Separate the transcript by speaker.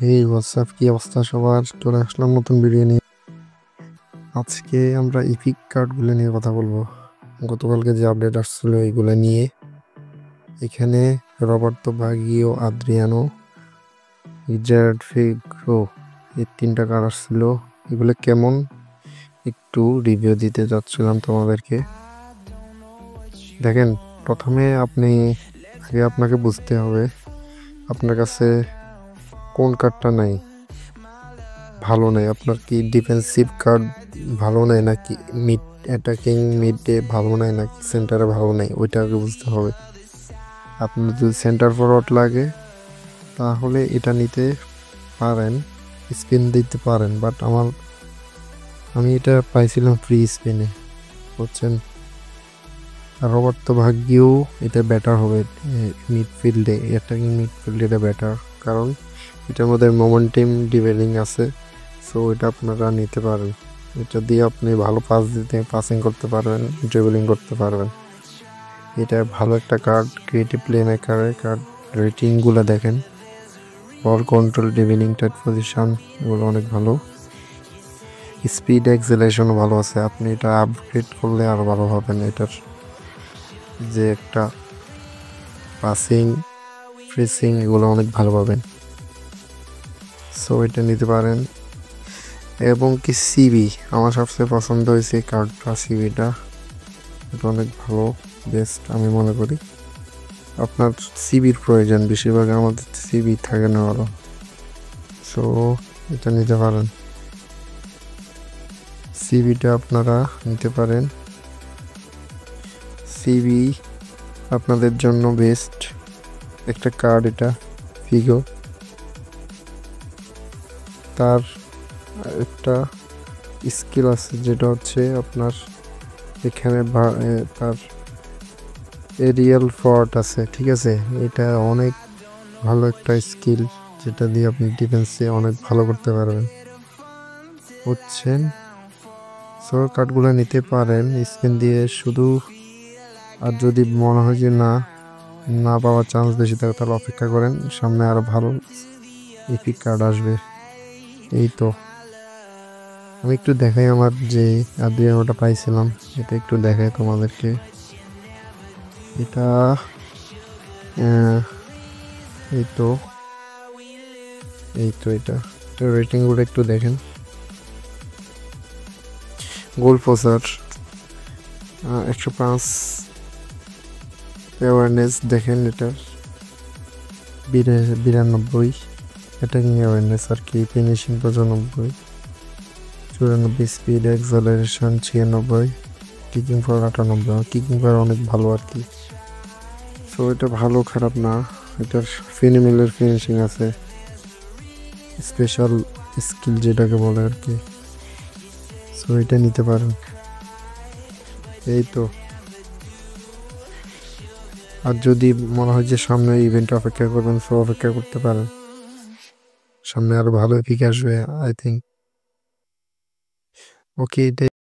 Speaker 1: এই হোয়াটসঅ্যাপ, কি অবস্থা সবার? চলে আসলাম নতুন ভিডিও নিয়ে। আজকে আমরা ইপিক কার্ডগুলো নিয়ে কথা বলবো। গতকালকে যে আপডেট আসছিল এইগুলো নিয়ে। এখানে রবার্তো বাগিও, আদ্রিয়ানো, রিচার্ড ফিগো, এই 3টা কার্ড আসছিল। এগুলো কেমন একটু রিভিউ দিতে যাচ্ছিলাম তোমাদেরকে। দেখেন, প্রথমে আপনাকে বুঝতে হবে আপনার কাছে কোন কার্ডটা নাই, ভালো নেই। আপনার কি ডিফেন্সিভ কার্ড ভালো নেই, নাকি মিড অ্যাটাকিং মিডে ভালো নেই, নাকি সেন্টারে ভালো নেই, ওইটা আগে বুঝতে হবে। আপনার যদি সেন্টার ফরওয়ার্ড লাগে তাহলে এটা নিতে পারেন, স্পিন দিতে পারেন। বাট আমি এটা পাইছিলাম ফ্রি স্পিনে, বুঝছেন। আর রবার্তো ভাগ্যেও এটা বেটার হবে মিডফিল্ডে, অ্যাটাকিং মিডফিল্ডে এটা বেটার, কারণ এটার মধ্যে মোমেন্টাম ডিভেলিং আছে। সো এটা আপনারা নিতে পারেন। এটা দিয়ে আপনি ভালো পাসিং করতে পারবেন, ড্রিবলিং করতে পারবেন। এটা ভালো একটা কার্ড, ক্রিয়েটিভ প্লে মেকারের কার্ড। রেটিংগুলো দেখেন, ball control, dribbling, tight position, এগুলো অনেক ভালো। স্পিড এক্সেলেশনও ভালো আছে। আপনি এটা আপগ্রেড করলে আরও ভালো হবেন। এটার যে একটা পাসিং, ফ্রিসিং, এগুলো অনেক ভালো পাবেন। সো এটা নিতে পারেন। এবং কি সিবি, আমার সবচেয়ে পছন্দ হয়েছে কার্ডটা, সিবিটা। এটা অনেক ভালো, বেস্ট আমি মনে করি। আপনার সিবির প্রয়োজন, বেশিরভাগ আমাদের সিবি থাকে না আরো। সো এটা নিতে পারেন, সিবিটা আপনারা নিতে পারেন। সিবি আপনাদের জন্য বেস্ট একটা কার্ড। এটা ফিগো, তার একটা স্কিল আছে যেটা হচ্ছে আপনার এখানে তার এরিয়াল ফর্ট আছে, ঠিক আছে। এটা অনেক ভালো একটা স্কিল, যেটা দিয়ে আপনি ডিফেন্সে অনেক ভালো করতে পারবেন, বুঝছেন। সো কার্ডগুলো নিতে পারেন স্পিন দিয়ে শুধু। আর যদি মনে হয় যে না পাওয়ার চান্স বেশি থাকে, তাহলে অপেক্ষা করেন, সামনে আরো ভালো ইপিক কার্ড আসবে। এই তো, আমি একটু দেখাই আমার যে আদ্রিয়ানোটা পাইছিলাম, এটা একটু দেখাই তোমাদেরকে। এটা এই তো এটা রেটিং গুলো একটু দেখেন। গোল পোসার 105, অ্যাওয়ারনেস দেখেন এটার 92, অ্যাটাকিং অ্যাওয়ারনেস আর কি, ফিনিশিং 95, 94 স্পিড এক্সেলারেশন 96, কিকিং পাওয়ার 98। কিকিং পাওয়ার অনেক ভালো আর কি। সো এটা ভালো, খারাপ না। এটার ফিনিমিলের ফিনিশিং আছে, স্পেশাল স্কিল যেটাকে বলে আর কি। সো এটা নিতে পারেন। এই তো, আর যদি মনে হয় যে সামনে ইভেন্ট অপেক্ষা করবেন, সো অপেক্ষা করতে পারেন, সামনে আরো ভালো পিক আসবে আই থিঙ্ক। ওকে,